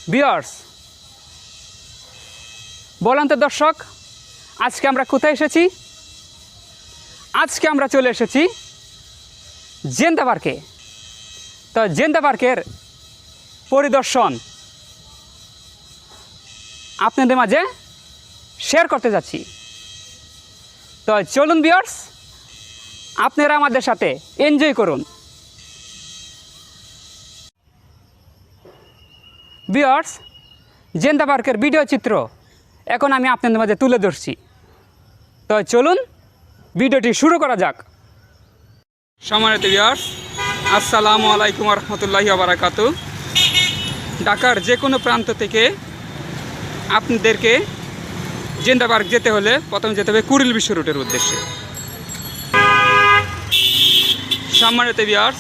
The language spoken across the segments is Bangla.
ভিউয়ার্স, বলেন তো দর্শক, আজকে আমরা কোথায় এসেছি? আজকে আমরা চলে এসেছি জেন্দা পার্কে। তো জেন্দা পার্কের পরিদর্শন আপনাদের মাঝে শেয়ার করতে যাচ্ছি। তো চলুন ভিউয়ার্স, আপনারা আমাদের সাথে এনজয় করুন। ভিউয়ার্স, জেন্দা পার্কের ভিডিও চিত্র এখন আমি আপনাদের মাঝে তুলে ধরছি। তো চলুন ভিডিওটি শুরু করা যাক। সম্মানিত ভিউয়ার্স, আসসালামু আলাইকুম ওয়া রাহমাতুল্লাহি ওয়া বারাকাতুহু। ঢাকার যে কোনো প্রান্ত থেকে আপনাদেরকে জেন্দা পার্ক যেতে হলে প্রথমে যেতে হবে কুড়িল বিশ্ব রুটের উদ্দেশ্যে। সম্মানিত ভিউয়ার্স,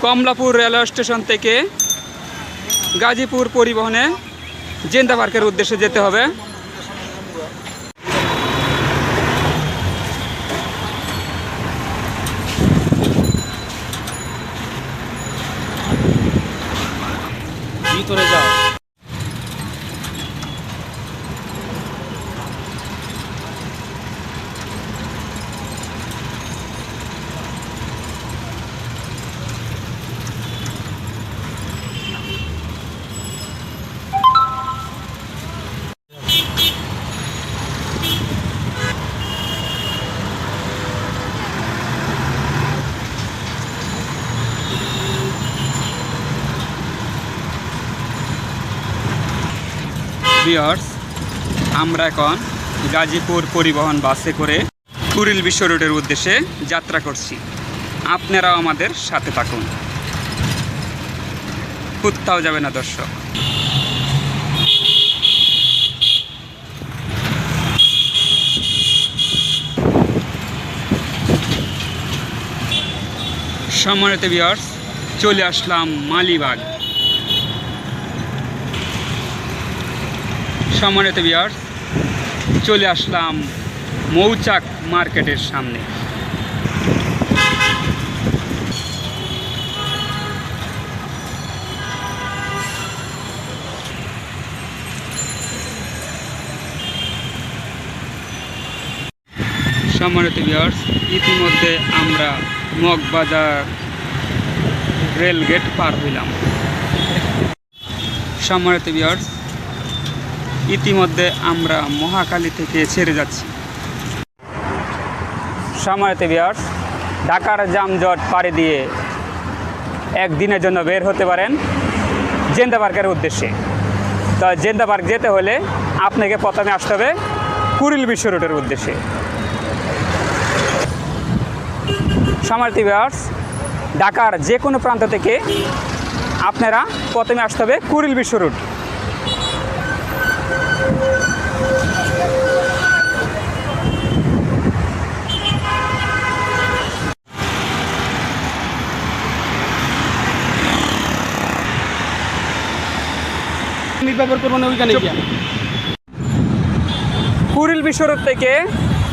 কমলাপুর রেলওয়ে স্টেশন থেকে গাজীপুর পরিবহনে জেন্দা পার্কের উদ্দেশ্যে যেতে হবে। ভিতরে যাও। ভিউয়ার্স, আমরা এখন গাজীপুর পরিবহন বাসে করে কুড়িল বিশ্ব রোডের উদ্দেশ্যে যাত্রা করছি। আপনারাও আমাদের সাথে থাকুন, কোথাও যাবে না দর্শক। সম্মানিত ভিউয়ার্স, চলে আসলাম মালিবাগ। সম্মানিত ভিউয়ার্স, চলে আসলাম মৌচাক মার্কেটের সামনে। সম্মানিত ভিউয়ার্স, ইতিমধ্যে আমরা মগবাজার রেলগেট পার হইলাম। সম্মানিত ভিউয়ার্স, ইতিমধ্যে আমরা মহাখালী থেকে ছেড়ে যাচ্ছি। সম্মানিত ভিউয়ার্স, ঢাকার যানজট পাড়ি দিয়ে একদিনের জন্য বের হতে পারেন জেন্দা পার্কের উদ্দেশ্যে। তো জেন্দা পার্ক যেতে হলে আপনাকে প্রথমে আসতে হবে কুড়িল বিশ্ব রোডের উদ্দেশ্যে। সম্মানিত ভিউয়ার্স, ঢাকার যে কোনো প্রান্ত থেকে আপনারা প্রথমে আসতে হবে কুড়িল বিশ্ব রোড। ব্যবহার করবো না ওইখানে গিয়া। কুড়িল বিশ্ব রোড থেকে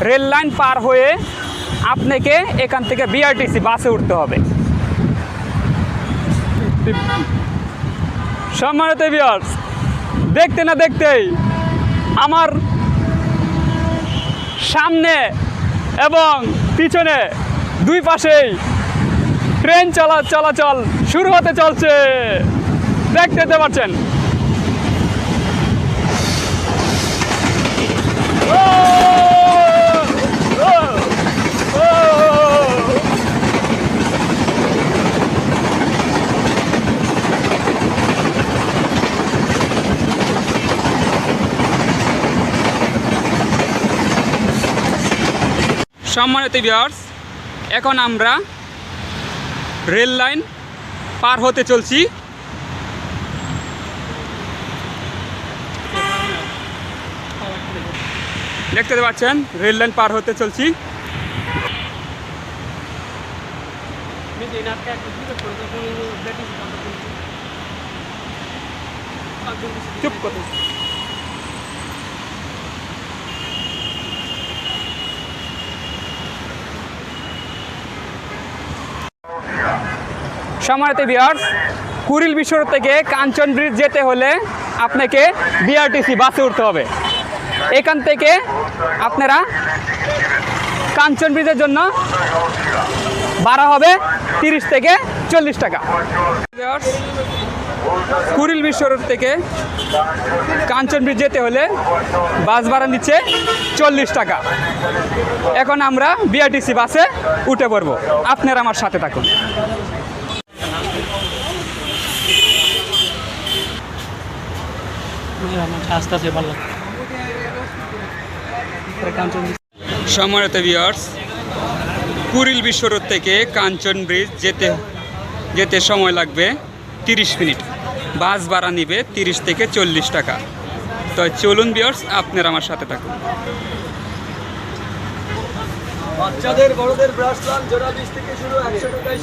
রেল লাইন পার হয়ে আপনাকে এখান থেকে বিআরটিসি বাসে উঠতে হবে। সম্মানিত ভিউয়ার্স, দেখতে না দেখতেই আমার সামনে এবং পিছনে দুই পাশেই ট্রেন চলাচল শুরু হতে চলছে, দেখতে পাচ্ছেন। সম্মানিত ভিউয়ার্স, এখন আমরা রেল লাইন পার হতে চলছি। দেখতে পাচ্ছেন রেল লাইন পার হতে চলছি। চুপ কথা। সম্মানিত ভিউয়ার্স, কুড়িল বিশ্বরোড থেকে কাঞ্চন ব্রিজ যেতে হলে আপনাকে বিআরটিসি বাসে উঠতে হবে। এখান থেকে আপনারা কাঞ্চন ব্রিজের জন্য ভাড়া হবে 30 থেকে 40 টাকা। কুড়িল বিশ্বরোড থেকে কাঞ্চন ব্রিজ যেতে হলে বাস ভাড়া নিচ্ছে 40 টাকা। এখন আমরা বিআরটিসি বাসে উঠে পড়ব, আপনারা আমার সাথে থাকুন। আস্তে আস্তে ভালো সম্মানিত ভিউয়ার্স, কুড়িল বিশ্বরোড থেকে কাঞ্চন ব্রিজ যেতে সময় লাগবে 30 মিনিট। বাস ভাড়া নিবে 30 থেকে 40 টাকা। তো চলুন ভিউয়ার্স, আপনারা আমার সাথে থাকুন। বাচ্চাদের বড়দের ব্রাশ লান জোড়া 20 থেকে শুরু 100 টাকায়।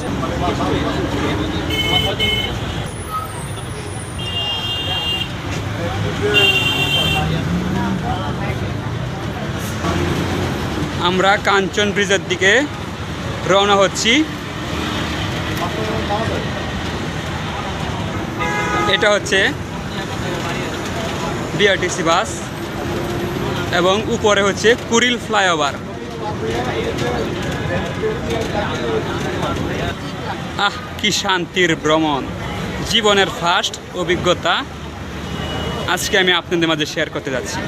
আমরা কাঞ্চন ব্রিজের দিকে রওনা হচ্ছি। এটা হচ্ছে বিআরটিসি বাস এবং উপরে হচ্ছে কুড়িল ফ্লাইওভার। কি শান্তির ভ্রমণ, জীবনের ফার্স্ট অভিজ্ঞতা আজকে আমি আপনাদের মাঝে শেয়ার করতে যাচ্ছি।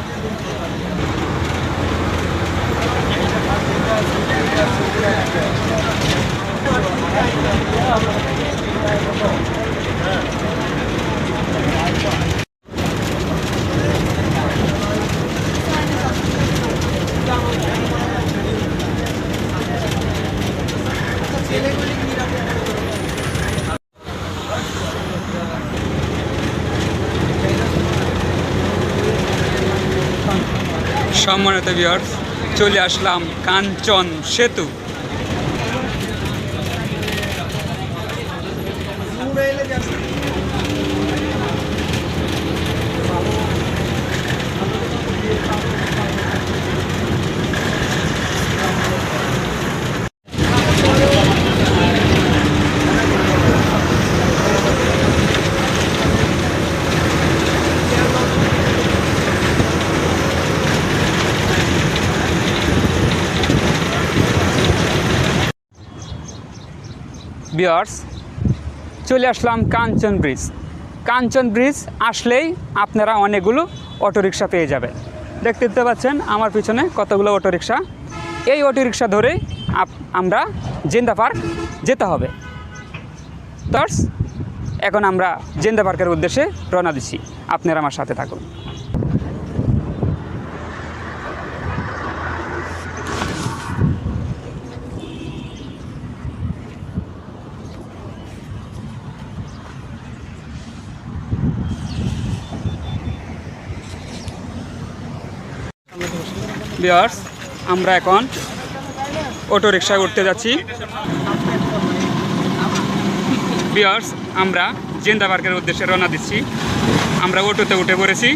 সম্মানিত ভিউয়ার্স, চলে আসলাম কাঞ্চন সেতু। ভিউয়ার্স, চলে আসলাম কাঞ্চন ব্রিজ। কাঞ্চন ব্রিজ আসলেই আপনারা অনেকগুলো অটোরিকশা পেয়ে যাবেন। দেখতে পাচ্ছেন আমার পিছনে কতগুলো অটোরিকশা। এই অটোরিকশা ধরে আমরা জেন্দা পার্ক যেতে হবে। দর্শ, এখন আমরা জেন্দা পার্কের উদ্দেশ্যে রওনা দিচ্ছি, আপনারা আমার সাথে থাকুন। ভিউয়ার্স, আমরা এখন অটোরিকশায় উঠতে যাচ্ছি। ভিউয়ার্স, আমরা জেন্দা পার্কের উদ্দেশ্যে রওনা দিচ্ছি। আমরা অটোতে উঠে পড়েছি।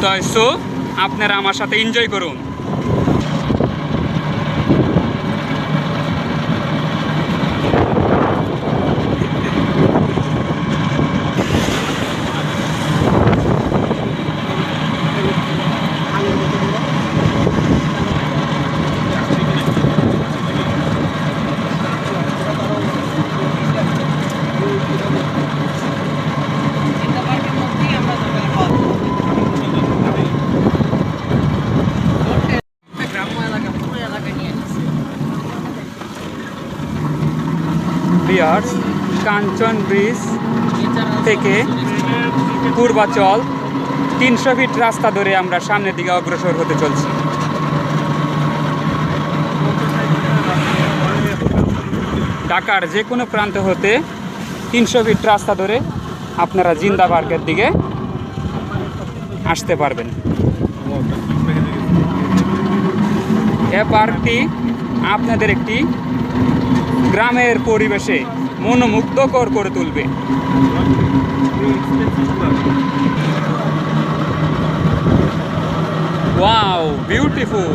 তাই সো আপনারা আমার সাথে এনজয় করুন। ভিউয়ার্স, কাঞ্চন ব্রিজ থেকে পূর্বাচল 300 ফিট রাস্তা ধরে আমরা সামনের দিকে অগ্রসর হতে চলছি। ঢাকার যে কোনো প্রান্ত হতে 300 ফিট রাস্তা ধরে আপনারা জিন্দা পার্কের দিকে আসতে পারবেন। এ পার্কটি আপনাদের একটি গ্রামের পরিবেশে মনোমুগ্ধকর করে তুলবে। Wow, beautiful.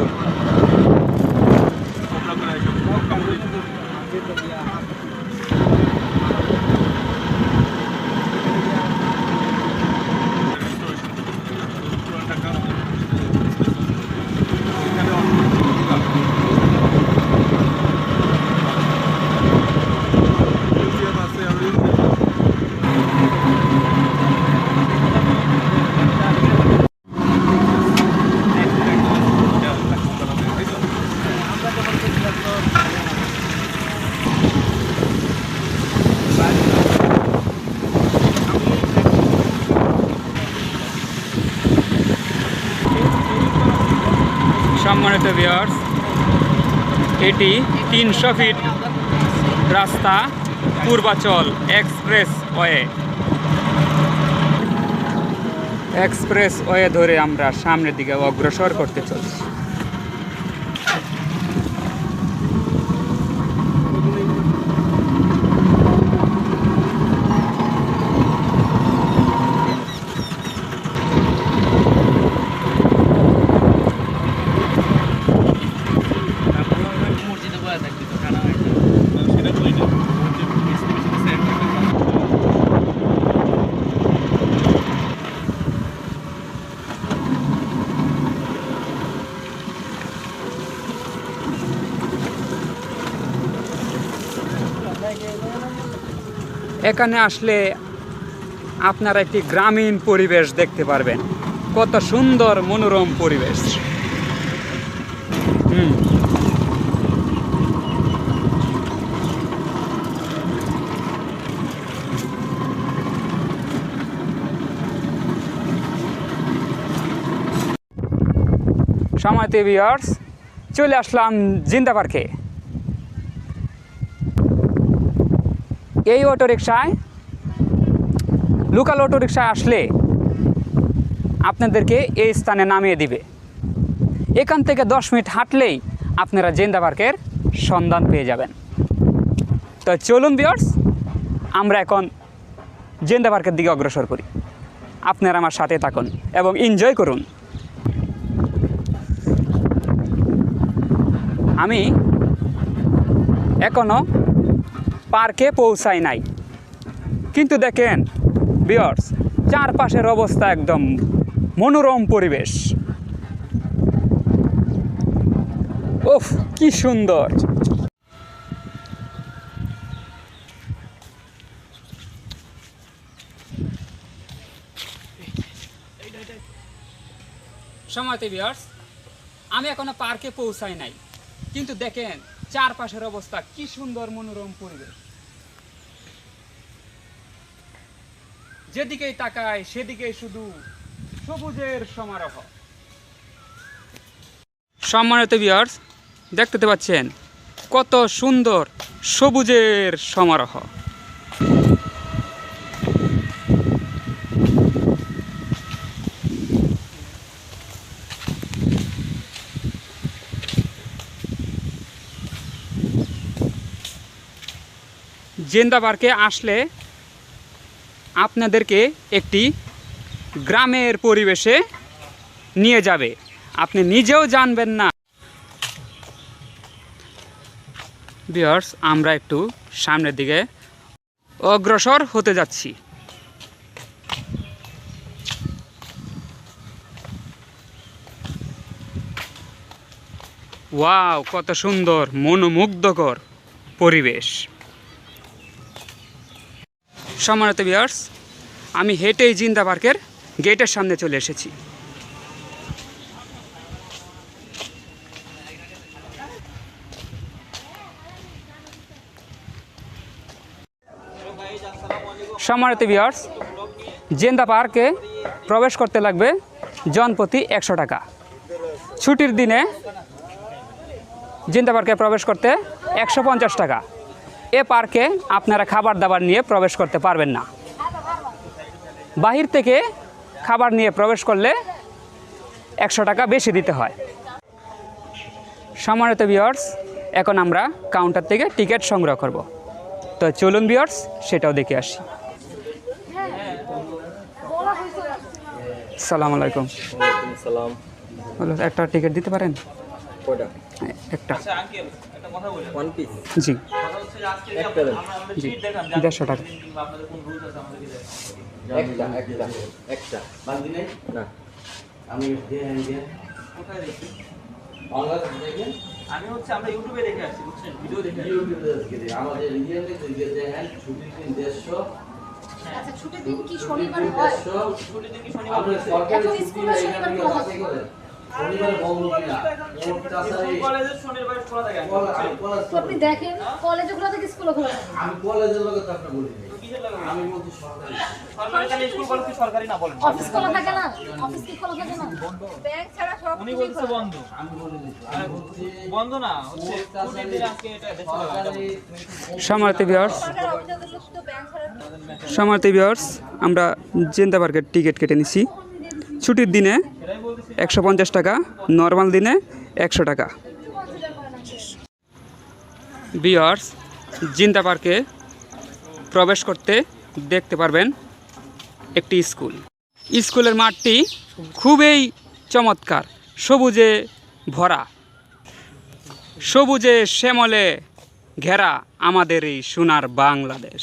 সম্মানিত ভিউয়ার্স, এটি 300 ফিট রাস্তা পূর্বাচল এক্সপ্রেসওয়ে ধরে আমরা সামনের দিকে অগ্রসর করতে চলছি। এখানে আসলে আপনারা একটি গ্রামীণ পরিবেশ দেখতে পারবেন। কত সুন্দর মনোরম পরিবেশ। সম্মানিত ভিউয়ার্স, চলে আসলাম জিন্দা পার্কে। এই অটোরিকশায়, লোকাল অটোরিকশায় আসলে আপনাদেরকে এই স্থানে নামিয়ে দিবে। এখান থেকে 10 মিনিট হাঁটলেই আপনারা জিন্দা পার্কের সন্ধান পেয়ে যাবেন। তো চলুন ভিউয়ার্স, আমরা এখন জিন্দা পার্কের দিকে অগ্রসর করি। আপনারা আমার সাথে থাকুন এবং এনজয় করুন। আমি এখনও পার্কে পৌঁছাই নাই, কিন্তু দেখেন ভিউয়ার্স, চারপাশের অবস্থা একদম মনোরম পরিবেশ। ওফ, কি সুন্দর! সম্মানিত ভিউয়ার্স, আমি এখনো পার্কে পৌঁছাই নাই, কিন্তু দেখেন চারপাশের অবস্থা কি সুন্দর মনোরম পরিবেশ। যেদিকেই তাকায় সেদিকেই শুধু সবুজের সমারোহ। সম্মানিত ভিউয়ার্স, দেখতে পাচ্ছেন কত সুন্দর সবুজের সমারোহ। জিন্দা পার্কে আসলে আপনাদেরকে একটি গ্রামের পরিবেশে নিয়ে যাবে, আপনি নিজেও জানবেন না। ভিউয়ার্স, আমরা একটু সামনের দিকে অগ্রসর হতে যাচ্ছি। ওয়াও, কত সুন্দর মনোমুগ্ধকর পরিবেশ। সম্মানিত ভিউয়ার্স, আমি হেঁটেই জিন্দা পার্কের গেটের সামনে চলে এসেছি। সম্মানিত ভিউয়ার্স, জিন্দা পার্কে প্রবেশ করতে লাগবে জনপ্রতি 100 টাকা। ছুটির দিনে জিন্দা পার্কে প্রবেশ করতে 150 টাকা। এ পার্কে আপনারা খাবার দাবার নিয়ে প্রবেশ করতে পারবেন না। বাহির থেকে খাবার নিয়ে প্রবেশ করলে 100 টাকা বেশি দিতে হয়। সম্মানিত ভিউয়ার্স, এখন আমরা কাউন্টার থেকে টিকিট সংগ্রহ করব। তো চলুন ভিউয়ার্স, সেটাও দেখে আসি। আসসালামু আলাইকুম। সালাম। বলো, একটা টিকিট দিতে পারেন? কয়টা? একটা। One piece? জি একটা দেন। জি, 150 টাকা। একটা একটা একটা বান্দি নেই না। আমি কোথায় দেখি? বাংলাদেশ দেখেন। আমি হচ্ছে আমরা ইউটিউবে দেখে আসছি, বুঝছেন? ভিডিও দেখে ইউটিউবে দেখে আমাদের ইন্ডিয়ান দেখেন ছুটির দিন 150। আচ্ছা, ছুটির দিন কি শনিবার হয়? ছুটির দিন কি শনিবার? আমরা সরকারি ছুটি না, এখানে বাসে করে। শনিবারে বন্ধ কিনা মোট তাছাড়া কলেজের শনিবার খোলা থাকে তো আপনি দেখেন কলেজে খোলা থাকে স্কুলে খোলা থাকে আমি কলেজের লোক তো আপনি বলি তো কিসের লাগে আমি বলছি সরকারি সরকারি তাহলে স্কুল কলেজ কি সরকারি না বলেন অফিস খোলা থাকে না অফিস কি খোলা থাকে না ব্যাংক ছাড়া সব উনি বলছে বন্ধ আমি বলে দিচ্ছি আরে বন্ধ না হচ্ছে ছুটির দিনে আজকে এটা দেশে লাগাই সম্মানিত ভিউয়ার্স, সরকার অফিসে শুধু ব্যাংক ছাড়া সম্মানিত ভিউয়ার্স, আমরা জেন্তা পার্কের টিকিট কেটে নিছি। ছুটির দিনে 150 টাকা, নর্মাল দিনে 100 টাকা। ভিউয়ার্স, জিন্তা পার্কে প্রবেশ করতে দেখতে পারবেন একটি স্কুল। স্কুলের মাঠটি খুবই চমৎকার, সবুজে ভরা, সবুজে শ্যামলে ঘেরা আমাদের এই সোনার বাংলাদেশ।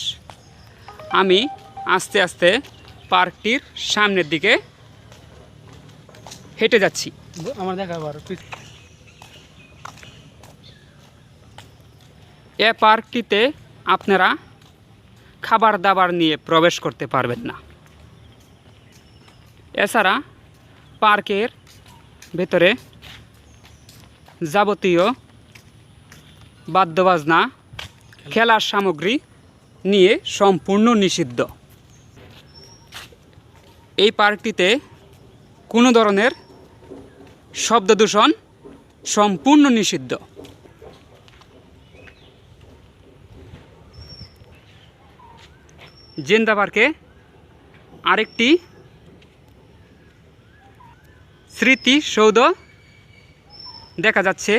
আমি আস্তে আস্তে পার্কটির সামনের দিকে হেঁটে যাচ্ছি। আমার দেখা আবার এ পার্কটিতে আপনারা খাবার দাবার নিয়ে প্রবেশ করতে পারবেন না। এছাড়া পার্কের ভেতরে যাবতীয় বাদ্যবাজনা, খেলার সামগ্রী নিয়ে সম্পূর্ণ নিষিদ্ধ। এই পার্কটিতে কোনো ধরনের শব্দ দূষণ সম্পূর্ণ নিষিদ্ধ। জেন্তা পার্কে আরেকটি স্মৃতিসৌধ দেখা যাচ্ছে।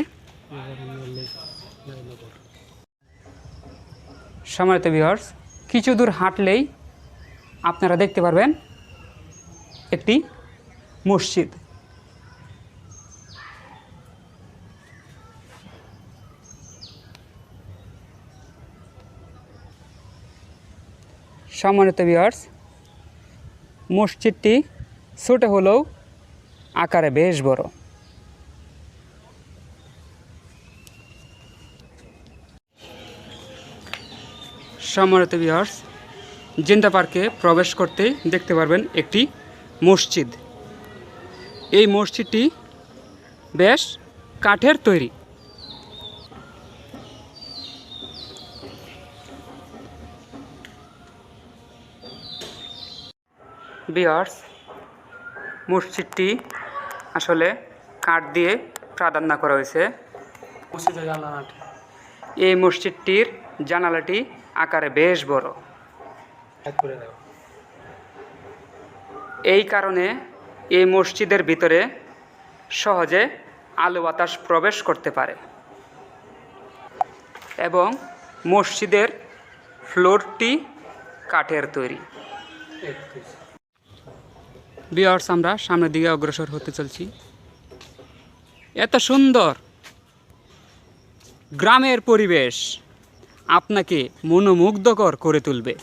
সম্মানিত ভিউয়ার্স, কিছু দূর হাঁটলেই আপনারা দেখতে পারবেন একটি মসজিদ। সম্মানিত ভিউয়ার্স, মসজিদটি ছোট হলেও আকারে বেশ বড়। সম্মানিত ভিউয়ার্স, জিন্তা পার্কে প্রবেশ করতে দেখতে পারবেন একটি মসজিদ। এই মসজিদটি বেশ কাঠের তৈরি। ভিউয়ার্স, মসজিদটি আসলে কাঠ দিয়ে প্রাধান্য করা হয়েছে। মসজিদে জানালাটি এই মসজিদটির জানালাটি আকারে বেশ বড়। এক করে দাও এই কারণে এই মসজিদের ভিতরে সহজে আলো বাতাস প্রবেশ করতে পারে এবং মসজিদের ফ্লোরটি কাঠের তৈরি। ভিউয়ার্স, আমরা সামনের দিকে অগ্রসর হতে চলছি। এত সুন্দর গ্রামের পরিবেশ আপনাকে মনোমুগ্ধকর করে তুলবে।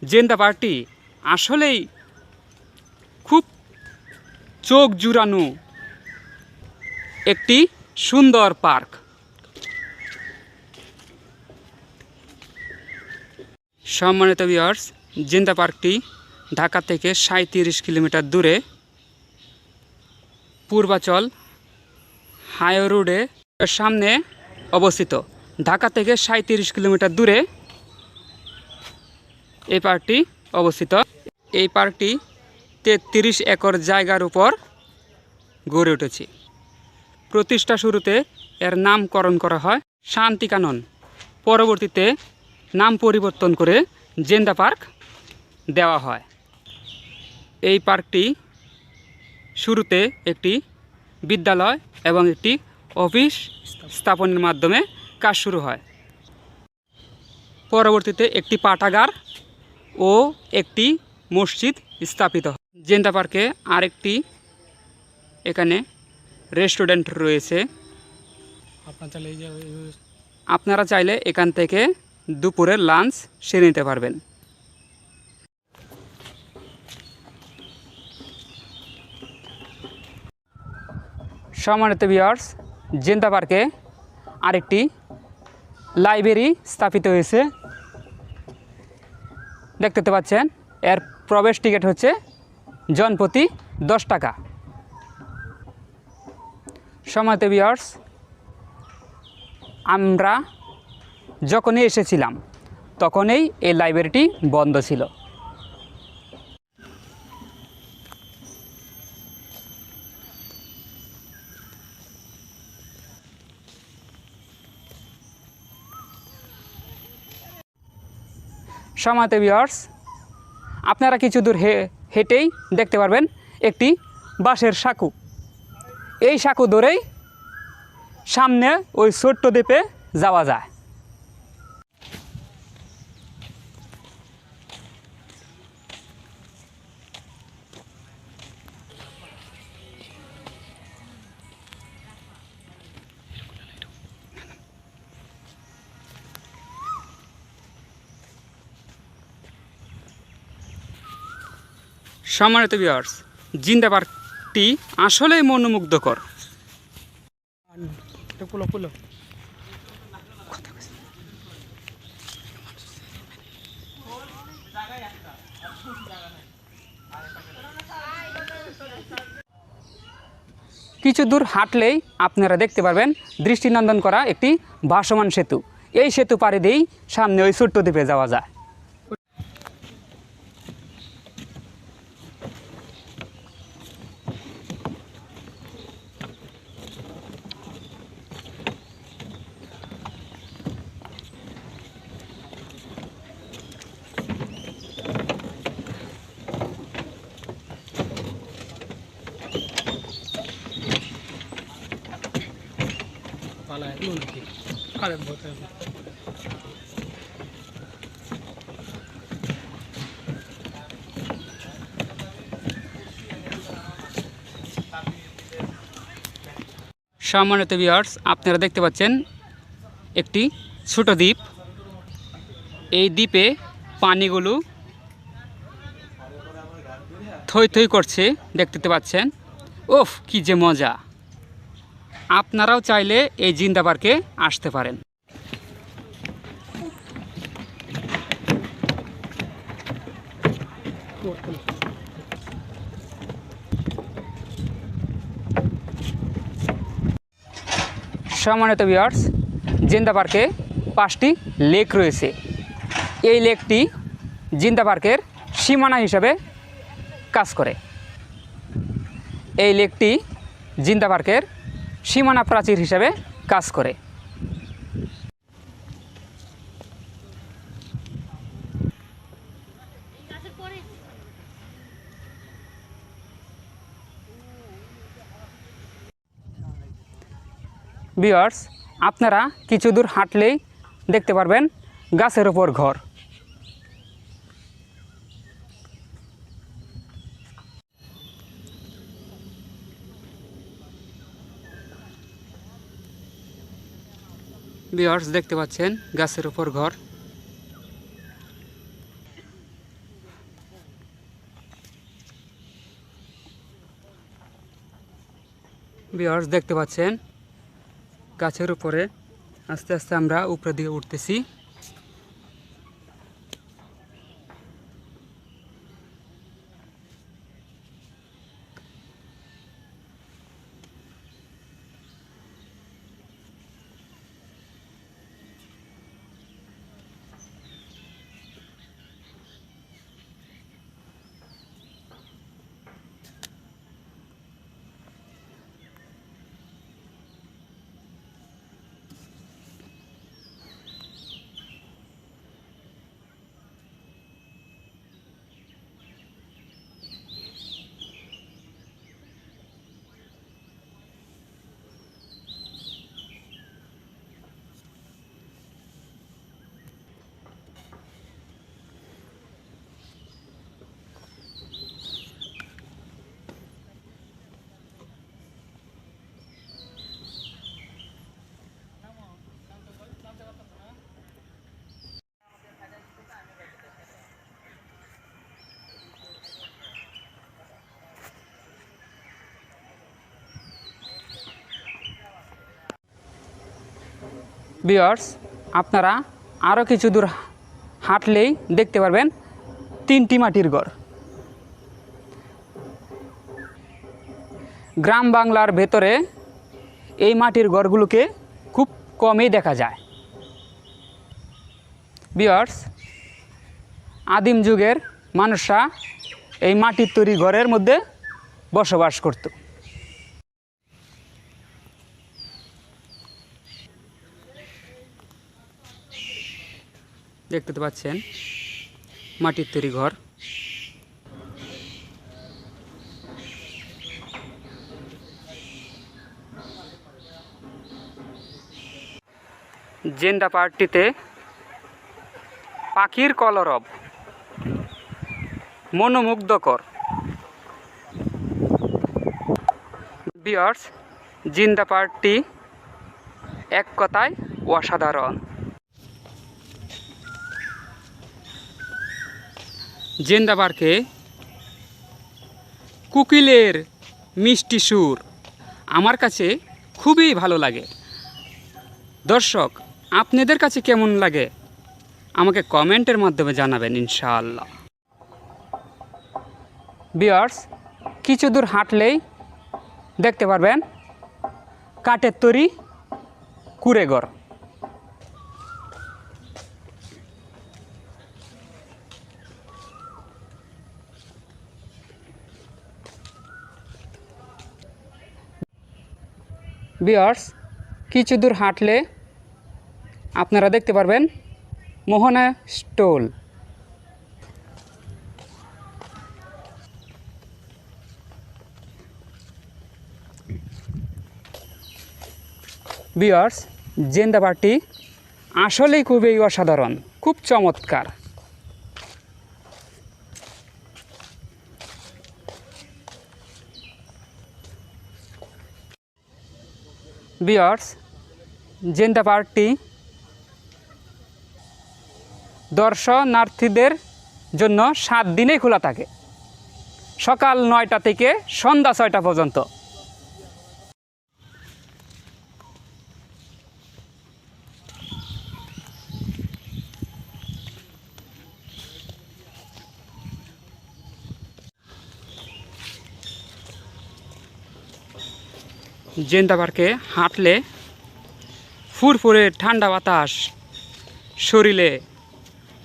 জেন্তা পার্কটি আসলেই খুব চোখ জুড়ানো একটি সুন্দর পার্ক। সম্মানিত ভিউয়ার্স, জেন্তা পার্কটি ঢাকা থেকে 37 কিলোমিটার দূরে পূর্বাচল হাই রোডের সামনে অবস্থিত। ঢাকা থেকে 37 কিলোমিটার দূরে এই পার্কটি অবস্থিত। এই পার্কটি 33 একর জায়গার উপর গড়ে উঠেছে। প্রতিষ্ঠা শুরুতে এর নামকরণ করা হয় শান্তিকানন, পরবর্তীতে নাম পরিবর্তন করে জেন্তা পার্ক দেওয়া হয়। এই পার্কটি শুরুতে একটি বিদ্যালয় এবং একটি অফিস স্থাপনের মাধ্যমে কাজ শুরু হয়। পরবর্তীতে একটি পাঠাগার ও একটি মসজিদ স্থাপিত হয়। জেন্তা পার্কে আরেকটি এখানে রেস্টুরেন্ট রয়েছে। আপনারা চাইলে এখান থেকে দুপুরের লাঞ্চ সেরে নিতে পারবেন। সম্মানিত ভিউয়ার্স, জেন্তা পার্কে আরেকটি লাইব্রেরি স্থাপিত হয়েছে। দেখতে পাচ্ছেন, এর প্রবেশ টিকিট হচ্ছে জনপ্রতি 10 টাকা। সম্মানিত ভিউয়ার্স, আমরা যখনই এসেছিলাম তখনই এই লাইব্রেরিটি বন্ধ ছিল। সম্মানিত ভিউয়ার্স, আপনারা কিছু দূর হেঁটেই দেখতে পারবেন একটি বাঁশের সাঁকো। এই সাঁকো ধরেই সামনে ওই ছোট্ট দ্বীপে যাওয়া যায়। সম্মানিত ভিউয়ার্স, জিন্দা পার্কটি আসলেই মনোমুগ্ধকর। কিছু দূর হাঁটলেই আপনারা দেখতে পারবেন দৃষ্টিনন্দন করা একটি ভাসমান সেতু। এই সেতু পাড়ি দিয়েই সামনে ওই ছোট্ট দ্বীপে যাওয়া যায়। সম্মানিত ভিউয়ার্স, আপনারা দেখতে পাচ্ছেন একটি ছোট দ্বীপ। এই দ্বীপে পানিগুলো থই থই করছে, দেখতে পাচ্ছেন। ওফ, কি যে মজা! আপনারাও চাইলে এই জিন্দা পার্কে আসতে পারেন। সম্মানিত ভিউয়ার্স, জিন্দা পার্কে 5টি লেক রয়েছে। এই লেকটি জিন্দা পার্কের সীমানা হিসাবে কাজ করে। এই লেকটি জিন্দা পার্কের সীমানা প্রাচীর হিসাবে কাজ করে। ভিউয়ার্স, আপনারা কিছু দূর হাঁটলেই দেখতে পারবেন গাছের ওপর ঘর। ভিউয়ার্স, দেখতে পাচ্ছেন গাছের ওপর ঘর। ভিউয়ার্স, দেখতে পাচ্ছেন গাছের উপরে আস্তে আস্তে আমরা উপরের দিকে উঠতেছি। ভিউয়ার্স, আপনারা আরও কিছু দূর হাঁটলেই দেখতে পারবেন 3টি মাটির ঘর। গ্রাম বাংলার ভেতরে এই মাটির ঘরগুলোকে খুব কমই দেখা যায়। ভিউয়ার্স, আদিম যুগের মানুষরা এই মাটির তৈরি ঘরের মধ্যে বসবাস করত। দেখতে তো পাচ্ছেন মাটির তৈরি ঘর। জেন্দা পাহাড়টিতে পাখির কলরব মনোমুগ্ধকর। ভিউয়ার্স, জিন্দা পাহাড়টি এক কথায় অসাধারণ। জেন্দা পার্কে কোকিলের মিষ্টি সুর আমার কাছে খুবই ভালো লাগে। দর্শক, আপনাদের কাছে কেমন লাগে আমাকে কমেন্টের মাধ্যমে জানাবেন ইনশাআল্লাহ। ভিউয়ার্স, কিছু দূর হাঁটলেই দেখতে পারবেন কাঠের তৈরি কুঁড়েঘর। ভিউয়ার্স, কিছু দূর হাঁটলে আপনারা দেখতে পারবেন মোহনা স্টল। ভিউয়ার্স, জেন্দা পাহাড়টি আসলেই খুবই অসাধারণ, খুব চমৎকার। ভিউয়ার্স, জেন্দা পাহাড়টি দর্শনার্থীদের জন্য 7 দিনেই খোলা থাকে, সকাল 9টা থেকে সন্ধ্যা 6টা পর্যন্ত। জেন্দা পার্কে হাঁটলে ফুরফুরে ঠান্ডা বাতাস শরীরে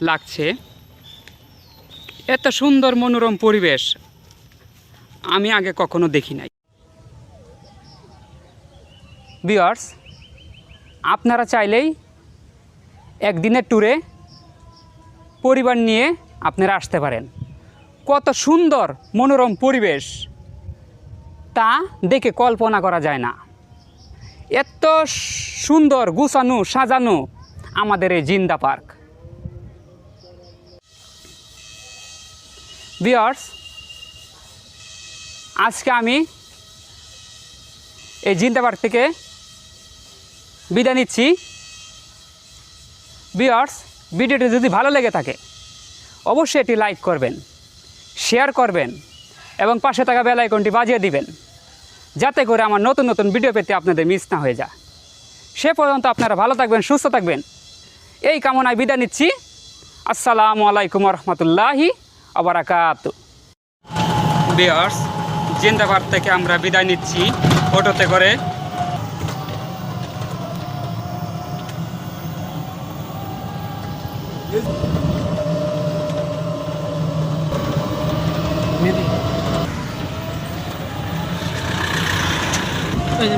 লাগছে। এত সুন্দর মনোরম পরিবেশ আমি আগে কখনো দেখি নাই। ভিউয়ার্স, আপনারা চাইলেই একদিনের ট্যুরে পরিবার নিয়ে আপনারা আসতে পারেন। কত সুন্দর মনোরম পরিবেশ তা দেখে কল্পনা করা যায় না। এত সুন্দর গুছানো সাজানো আমাদের এই জিন্দা পার্ক। ভিউয়ার্স, আজকে আমি এই জিন্দা পার্ক থেকে বিদায় নিচ্ছি। ভিউয়ার্স, ভিডিওটি যদি ভালো লেগে থাকে অবশ্যই এটি লাইক করবেন, শেয়ার করবেন এবং পাশে থাকা বেল আইকনটি বাজিয়ে দিবেন, যাতে করে আমার নতুন নতুন ভিডিও পেতে আপনাদের মিস না হয়ে যায়। সে পর্যন্ত আপনারা ভালো থাকবেন, সুস্থ থাকবেন, এই কামনায় বিদায় নিচ্ছি। আসসালামু আলাইকুম রহমতুল্লাহি ওয়া বারাকাতুহু। ভিউয়ার্স, জিন্দা পাহাড় থেকে আমরা বিদায় নিচ্ছি অটোতে করে। এই যে